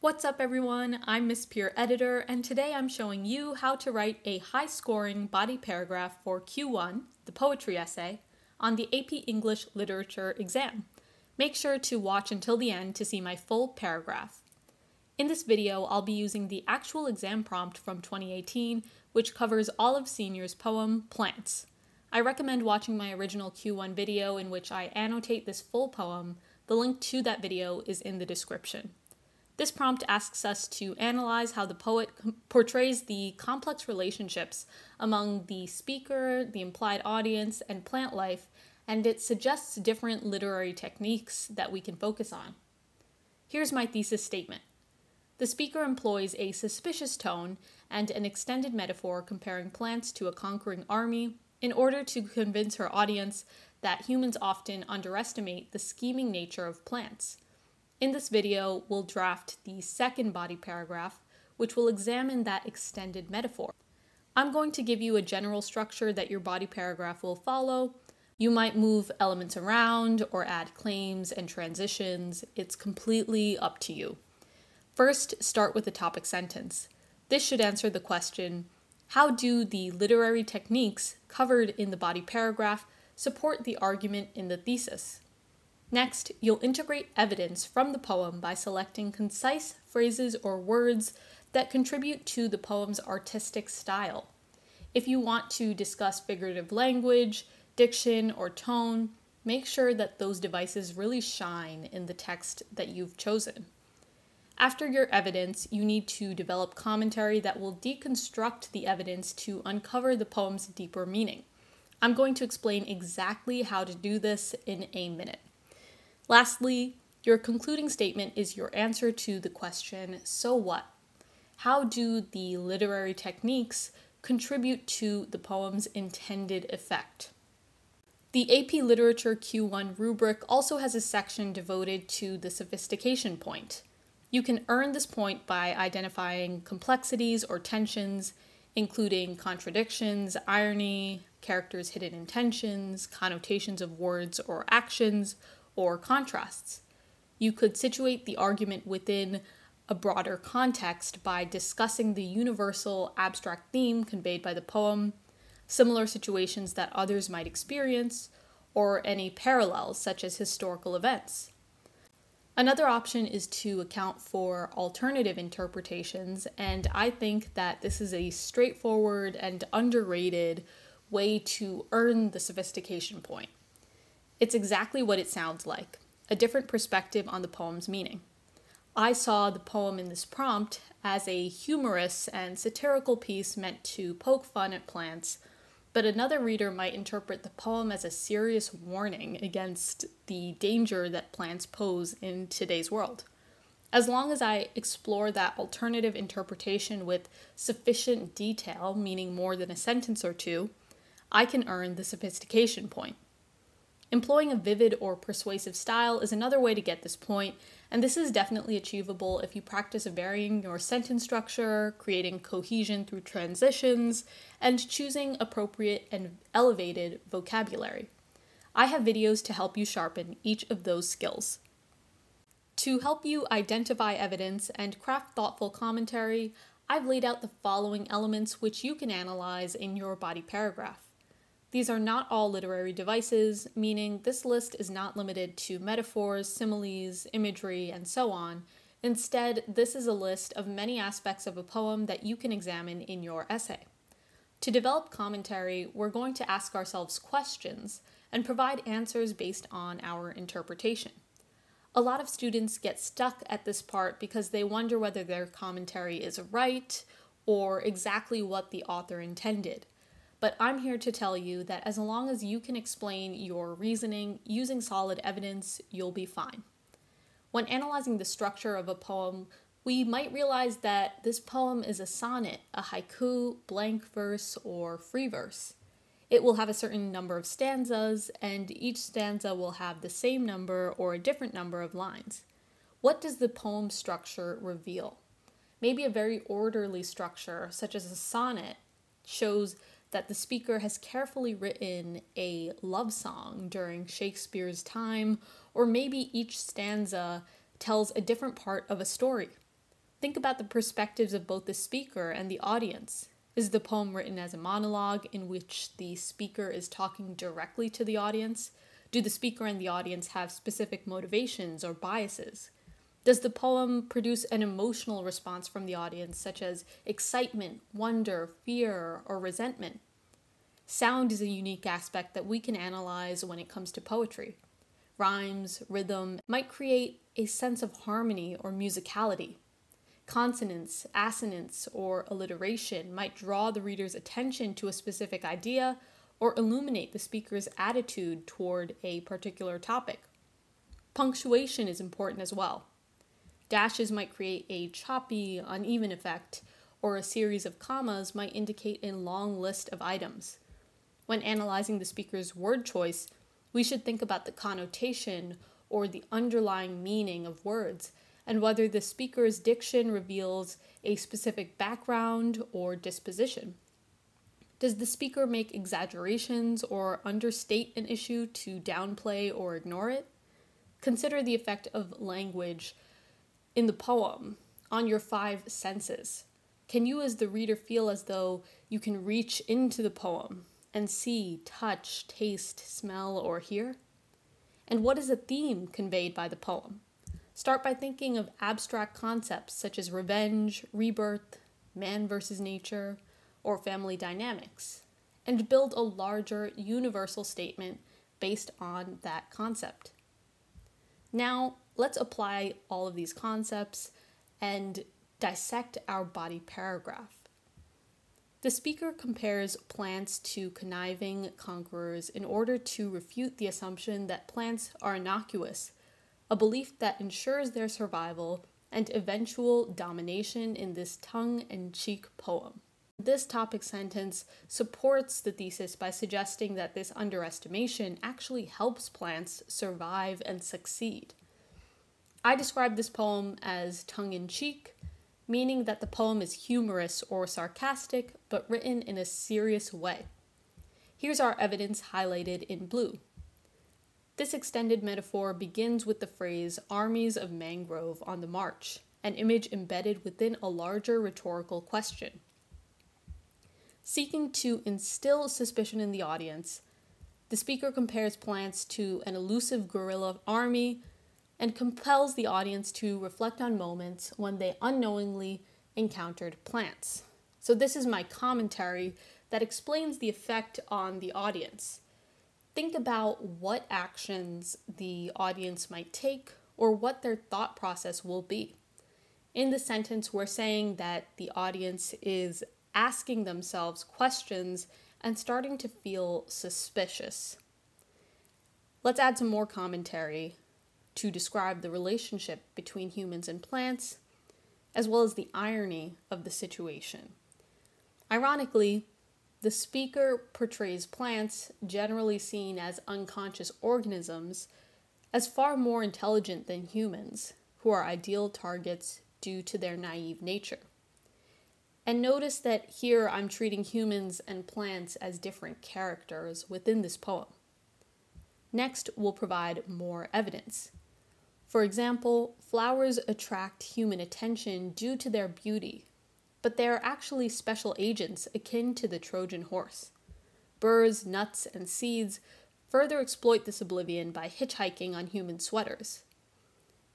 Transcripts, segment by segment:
What's up everyone, I'm Miss Peer Editor, and today I'm showing you how to write a high-scoring body paragraph for Q1, the poetry essay, on the AP English Literature exam. Make sure to watch until the end to see my full paragraph. In this video, I'll be using the actual exam prompt from 2018, which covers all of Senior's poem, Plants. I recommend watching my original Q1 video in which I annotate this full poem. The link to that video is in the description. This prompt asks us to analyze how the poet portrays the complex relationships among the speaker, the implied audience, and plant life, and it suggests different literary techniques that we can focus on. Here's my thesis statement. The speaker employs a suspicious tone and an extended metaphor comparing plants to a conquering army in order to convince her audience that humans often underestimate the scheming nature of plants. In this video, we'll draft the second body paragraph, which will examine that extended metaphor. I'm going to give you a general structure that your body paragraph will follow. You might move elements around or add claims and transitions. It's completely up to you. First, start with the topic sentence. This should answer the question, how do the literary techniques covered in the body paragraph support the argument in the thesis? Next, you'll integrate evidence from the poem by selecting concise phrases or words that contribute to the poem's artistic style. If you want to discuss figurative language, diction, or tone, make sure that those devices really shine in the text that you've chosen. After your evidence, you need to develop commentary that will deconstruct the evidence to uncover the poem's deeper meaning. I'm going to explain exactly how to do this in a minute. Lastly, your concluding statement is your answer to the question, so what? How do the literary techniques contribute to the poem's intended effect? The AP Literature Q1 rubric also has a section devoted to the sophistication point. You can earn this point by identifying complexities or tensions, including contradictions, irony, characters' hidden intentions, connotations of words or actions, or contrasts. You could situate the argument within a broader context by discussing the universal abstract theme conveyed by the poem, similar situations that others might experience, or any parallels such as historical events. Another option is to account for alternative interpretations, and I think that this is a straightforward and underrated way to earn the sophistication point. It's exactly what it sounds like, a different perspective on the poem's meaning. I saw the poem in this prompt as a humorous and satirical piece meant to poke fun at plants, but another reader might interpret the poem as a serious warning against the danger that plants pose in today's world. As long as I explore that alternative interpretation with sufficient detail, meaning more than a sentence or two, I can earn the sophistication point. Employing a vivid or persuasive style is another way to get this point, and this is definitely achievable if you practice varying your sentence structure, creating cohesion through transitions, and choosing appropriate and elevated vocabulary. I have videos to help you sharpen each of those skills. To help you identify evidence and craft thoughtful commentary, I've laid out the following elements which you can analyze in your body paragraph. These are not all literary devices, meaning this list is not limited to metaphors, similes, imagery, and so on. Instead, this is a list of many aspects of a poem that you can examine in your essay. To develop commentary, we're going to ask ourselves questions and provide answers based on our interpretation. A lot of students get stuck at this part because they wonder whether their commentary is right or exactly what the author intended. But I'm here to tell you that as long as you can explain your reasoning using solid evidence, you'll be fine. When analyzing the structure of a poem, we might realize that this poem is a sonnet, a haiku, blank verse, or free verse. It will have a certain number of stanzas, and each stanza will have the same number or a different number of lines. What does the poem structure reveal? Maybe a very orderly structure, such as a sonnet, shows that the speaker has carefully written a love song during Shakespeare's time, or maybe each stanza tells a different part of a story. Think about the perspectives of both the speaker and the audience. Is the poem written as a monologue in which the speaker is talking directly to the audience? Do the speaker and the audience have specific motivations or biases? Does the poem produce an emotional response from the audience, such as excitement, wonder, fear, or resentment? Sound is a unique aspect that we can analyze when it comes to poetry. Rhymes, rhythm might create a sense of harmony or musicality. Consonants, assonance, or alliteration might draw the reader's attention to a specific idea or illuminate the speaker's attitude toward a particular topic. Punctuation is important as well. Dashes might create a choppy, uneven effect, or a series of commas might indicate a long list of items. When analyzing the speaker's word choice, we should think about the connotation or the underlying meaning of words, and whether the speaker's diction reveals a specific background or disposition. Does the speaker make exaggerations or understate an issue to downplay or ignore it? Consider the effect of language in the poem on your 5 senses. Can you as the reader feel as though you can reach into the poem and see, touch, taste, smell, or hear? And what is the theme conveyed by the poem? Start by thinking of abstract concepts such as revenge, rebirth, man versus nature, or family dynamics, and build a larger universal statement based on that concept. Now, let's apply all of these concepts and dissect our body paragraph. The speaker compares plants to conniving conquerors in order to refute the assumption that plants are innocuous, a belief that ensures their survival and eventual domination in this tongue-in-cheek poem. This topic sentence supports the thesis by suggesting that this underestimation actually helps plants survive and succeed. I describe this poem as tongue-in-cheek, meaning that the poem is humorous or sarcastic, but written in a serious way. Here's our evidence highlighted in blue. This extended metaphor begins with the phrase armies of mangrove on the march, an image embedded within a larger rhetorical question. Seeking to instill suspicion in the audience, the speaker compares plants to an elusive guerrilla army and compels the audience to reflect on moments when they unknowingly encountered plants. So this is my commentary that explains the effect on the audience. Think about what actions the audience might take or what their thought process will be. In the sentence, we're saying that the audience is asking themselves questions and starting to feel suspicious. Let's add some more commentary to describe the relationship between humans and plants, as well as the irony of the situation. Ironically, the speaker portrays plants, generally seen as unconscious organisms, as far more intelligent than humans, who are ideal targets due to their naive nature. And notice that here I'm treating humans and plants as different characters within this poem. Next, we'll provide more evidence. For example, flowers attract human attention due to their beauty, but they are actually special agents akin to the Trojan horse. Burrs, nuts, and seeds further exploit this oblivion by hitchhiking on human sweaters.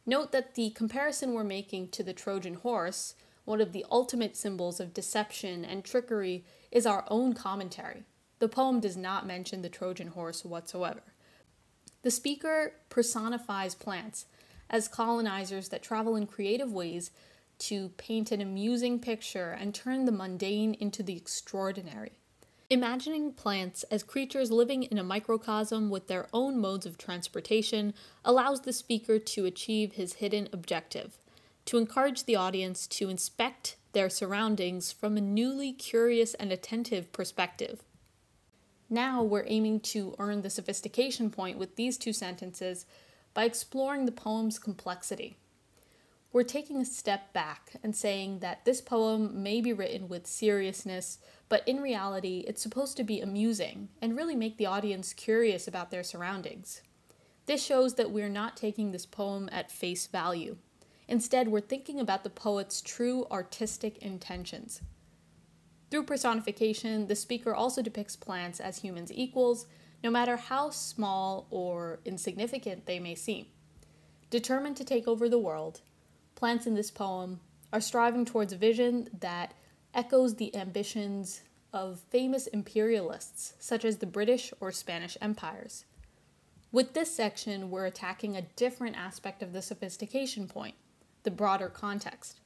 Note that the comparison we're making to the Trojan horse, one of the ultimate symbols of deception and trickery, is our own commentary. The poem does not mention the Trojan horse whatsoever. The speaker personifies plants as colonizers that travel in creative ways to paint an amusing picture and turn the mundane into the extraordinary. Imagining plants as creatures living in a microcosm with their own modes of transportation allows the speaker to achieve his hidden objective, to encourage the audience to inspect their surroundings from a newly curious and attentive perspective. Now we're aiming to earn the sophistication point with these 2 sentences by exploring the poem's complexity. We're taking a step back and saying that this poem may be written with seriousness, but in reality it's supposed to be amusing and really make the audience curious about their surroundings. This shows that we're not taking this poem at face value. Instead, we're thinking about the poet's true artistic intentions. Through personification, the speaker also depicts plants as humans' equals, no matter how small or insignificant they may seem. Determined to take over the world, plants in this poem are striving towards a vision that echoes the ambitions of famous imperialists, such as the British or Spanish empires. With this section, we're attacking a different aspect of the sophistication point, the broader context.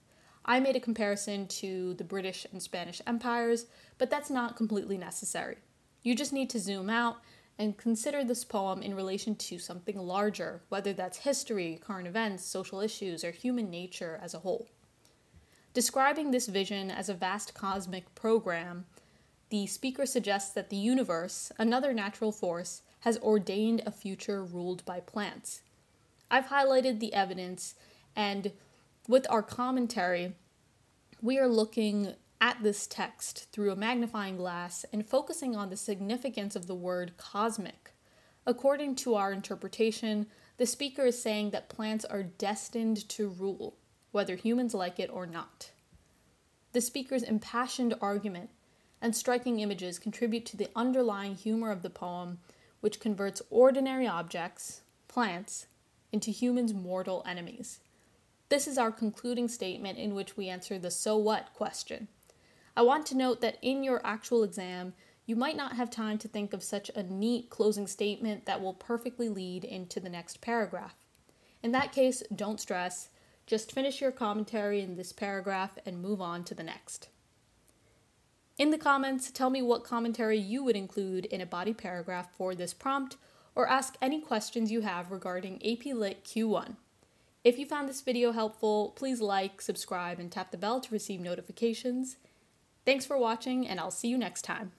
I made a comparison to the British and Spanish empires, but that's not completely necessary. You just need to zoom out and consider this poem in relation to something larger, whether that's history, current events, social issues, or human nature as a whole. Describing this vision as a vast cosmic program, the speaker suggests that the universe, another natural force, has ordained a future ruled by plants. I've highlighted the evidence, and with our commentary, we are looking at this text through a magnifying glass and focusing on the significance of the word cosmic. According to our interpretation, the speaker is saying that plants are destined to rule, whether humans like it or not. The speaker's impassioned argument and striking images contribute to the underlying humor of the poem, which converts ordinary objects, plants, into humans' mortal enemies. This is our concluding statement in which we answer the "so what" question. I want to note that in your actual exam, you might not have time to think of such a neat closing statement that will perfectly lead into the next paragraph. In that case, don't stress. Just finish your commentary in this paragraph and move on to the next. In the comments, tell me what commentary you would include in a body paragraph for this prompt, or ask any questions you have regarding AP Lit Q1. If you found this video helpful, please like, subscribe, and tap the bell to receive notifications. Thanks for watching, and I'll see you next time.